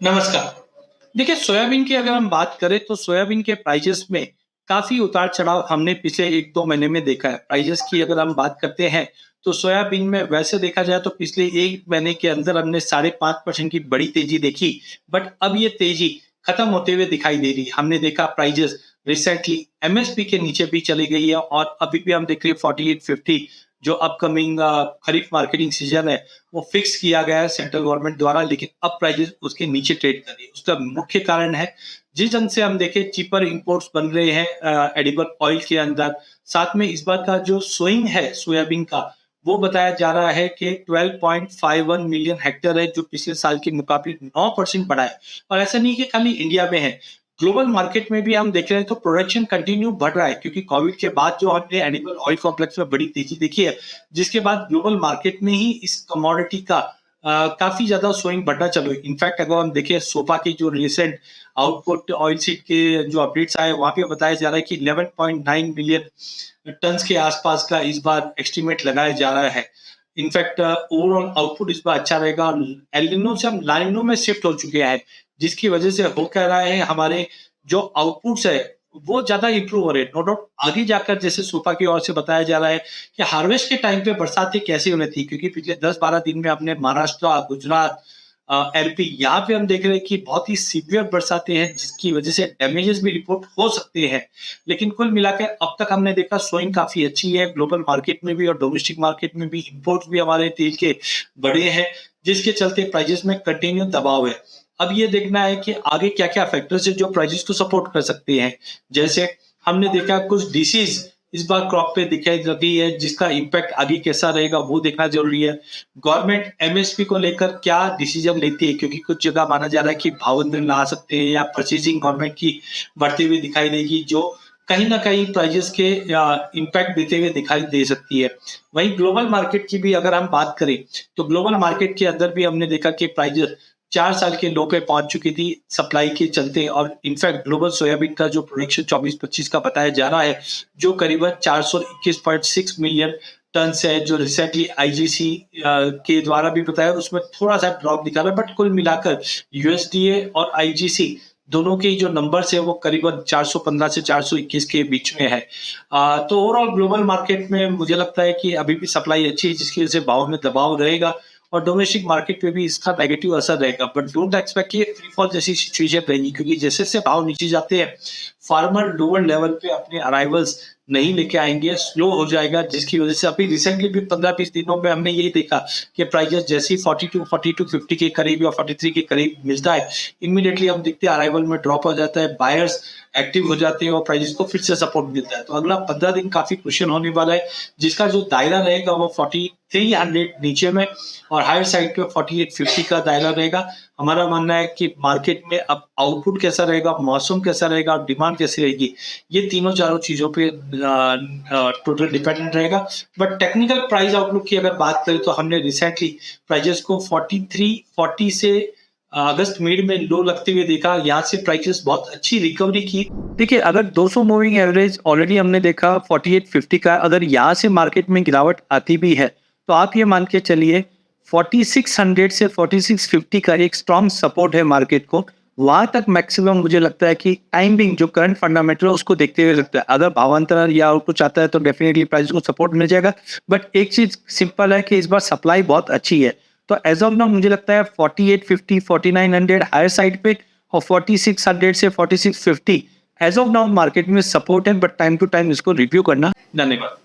नमस्कार। देखिए, सोयाबीन की अगर हम बात करें तो सोयाबीन के प्राइसेस में काफ़ी उतार-चढ़ाव हमने पिछले 1-2 महीने में देखा है। प्राइसेस की अगर हम बात करते हैं, तो सोयाबीन में वैसे देखा जाए तो पिछले 1 महीने के अंदर हमने 5.5% की बड़ी तेज़ी देखी, बट अब ये तेज़ी खत्म होते हुए दिखाई दे रही है। हमने देखा प्राइसेस रिसेंटली एमएसपी के नीचे भी चली गई है और अभी भी हम देख रहे हैं 48-50 जो अपकमिंग खरीफ मार्केटिंग सीज़न है, वो फिक्स किया गया है सेंट्रल गवर्नमेंट द्वारा, लेकिन अब प्राइसेस उसके नीचे ट्रेड कर रही है। उसका मुख्य कारण है जिस ढंग से हम देखें चीपर इंपोर्ट्स बन रहे हैं एडिबल ऑयल के अंदर। साथ में इस बार का जो सोइंग है सोयाबीन का, वो बताया जा रहा है कि 12.51 मिलियन हेक्टेयर है, जो पिछले साल के मुकाबले 9% बढ़ा है। और ऐसा नहीं कि खाली इंडिया में है, ग्लोबल मार्केट में भी हम देख रहे हैं तो प्रोडक्शन कंटिन्यू बढ़ रहा है, क्योंकि कोविड के बाद जो हमने एनिमल ऑयल कॉम्प्लेक्स में बड़ी तेजी देखी है, जिसके बाद ग्लोबल मार्केट में ही इस कमोडिटी का काफी ज्यादा स्विंग बढ़ना चालू है। इनफैक्ट अगर हम देखें सोफा की जो रिसेंट आउटपुट ऑयल सीड के जो अपडेट्स आए, वहां पे बताया जा रहा है कि 11.9 मिलियन टन के आसपास का इस बार एस्टिमेट लगाया जा रहा है। इनफैक्ट ओवरऑल आउटपुट इस बार अच्छा रहेगा। एलिनो से हम लानिनो में शिफ्ट हो चुके हैं, जिसकी वजह से हो क्या रहा है, हमारे जो आउटपुट्स है वो ज्यादा इंप्रूव हो रहे हैं। नो डाउट आगे जाकर जैसे सुपा की ओर से बताया जा रहा है कि हार्वेस्ट के टाइम पे बरसातें कैसी होनी थी, क्योंकि पिछले 10-12 दिन में अपने महाराष्ट्र, गुजरात, एमपी यहाँ पे हम देख रहे हैं कि बहुत ही सीवियर बरसातें हैं, जिसकी वजह से डैमेजेस भी रिपोर्ट हो सकते हैं। लेकिन कुल मिलाकर अब तक हमने देखा सोइंग काफी अच्छी है, ग्लोबल मार्केट में भी और डोमेस्टिक मार्केट में भी इंपोर्ट्स भी हमारे तेल के बढ़े हैं, जिसके चलते प्राइजेस में कंटिन्यू दबाव है। अब ये देखना है कि आगे क्या-क्या फैक्टर्स है जो प्राइसेस को सपोर्ट कर सकते हैं। जैसे हमने देखा कुछ डिसीज इस बार क्रॉप पे दिखाई लगी है, जिसका इम्पैक्ट आगे कैसा रहेगा वो देखना जरूरी है। गवर्नमेंट एमएसपी को लेकर क्या डिसीजन लेती है, क्योंकि कुछ जगह माना जा रहा है कि भाव अंदर आ सकते हैं या परचेजिंग गवर्नमेंट की बढ़ती हुई दिखाई देगी, जो कहीं ना कहीं प्राइजेस के इम्पैक्ट देते हुए दिखाई दे सकती है। वहीं ग्लोबल मार्केट की भी अगर हम बात करें, तो ग्लोबल मार्केट के अंदर भी हमने देखा कि प्राइजेस 4 साल के लो पे पहुंच चुकी थी सप्लाई के चलते, और इनफैक्ट ग्लोबल सोयाबीन का जो प्रोडक्शन 24-25 का बताया जा रहा है, जो करीबन 421.6 मिलियन टन है, जो रिसेंटली आईजीसी के द्वारा भी बताया, उसमें थोड़ा सा ड्रॉप दिखा रहा है, बट कुल मिलाकर यूएसडीए और आईजीसी दोनों के जो नंबर्स है वो करीबन 415 से 421 के बीच में है। तो ओवरऑल ग्लोबल मार्केट में मुझे लगता है कि अभी भी सप्लाई अच्छी है, जिसकी वजह से भाव में दबाव रहेगा और डोमेस्टिक मार्केट पे भी इसका नेगेटिव असर रहेगा। बट डोंट एक्सपेक्ट कि फ्री फॉल जैसी सिचुएशन रहेगी, क्योंकि जैसे जैसे भाव नीचे जाते हैं, फार्मर लोअर लेवल पे अपने अराइवल्स नहीं लेके आएंगे, स्लो हो जाएगा, जिसकी वजह से अभी रिसेंटली भी 15-20 दिनों में हमने यही देखा कि प्राइजेस जैसे ही 42-50 के करीब या 43 के करीब मिलता है, इमीडिएटली हम देखते हैं अराइवल में ड्रॉप हो जाता है, बायर्स एक्टिव हो जाते हैं और प्राइजेस को फिर से सपोर्ट मिलता है। तो अगला 15 दिन काफी क्रुशियल होने वाला है, जिसका जो दायरा रहेगा वो 4300 नीचे में और हायर साइड पे 4850 का दायरा रहेगा। हमारा मानना है कि मार्केट में अब आउटपुट कैसा रहेगा, मौसम कैसा रहेगा और डिमांड कैसी रहेगी, ये तीनों चारों चीजों पे टोटल डिपेंडेंट रहेगा। बट टेक्निकल प्राइस आउटलुक की अगर बात करें तो हमने रिसेंटली प्राइजेस को 4340 से अगस्त मिड में लो लगते हुए देखा। यहाँ से प्राइसेस बहुत अच्छी रिकवरी की। देखिए, अगर 200 मूविंग एवरेज ऑलरेडी हमने देखा 4850 का, अगर यहाँ से मार्केट में गिरावट आती भी है, तो आप ये मान के चलिए 4600 से 4650 का एक स्ट्रॉन्ग सपोर्ट है मार्केट को। वहां तक मैक्सिमम मुझे लगता है कि टाइम बिंग जो करंट फंडामेंटल है उसको देखते हुए लगता है। अगर भावांतर या और कुछ आता है तो डेफिनेटली प्राइस को सपोर्ट मिल जाएगा। बट एक चीज सिंपल है कि इस बार सप्लाई बहुत अच्छी है, तो एज ऑफ नाउ मुझे लगता है 4850 4900 हायर साइड पे और 4600 से 4650 एज ऑफ नाउ मार्केट में सपोर्ट है, बट टाइम टू टाइम इसको रिव्यू करना। धन्यवाद।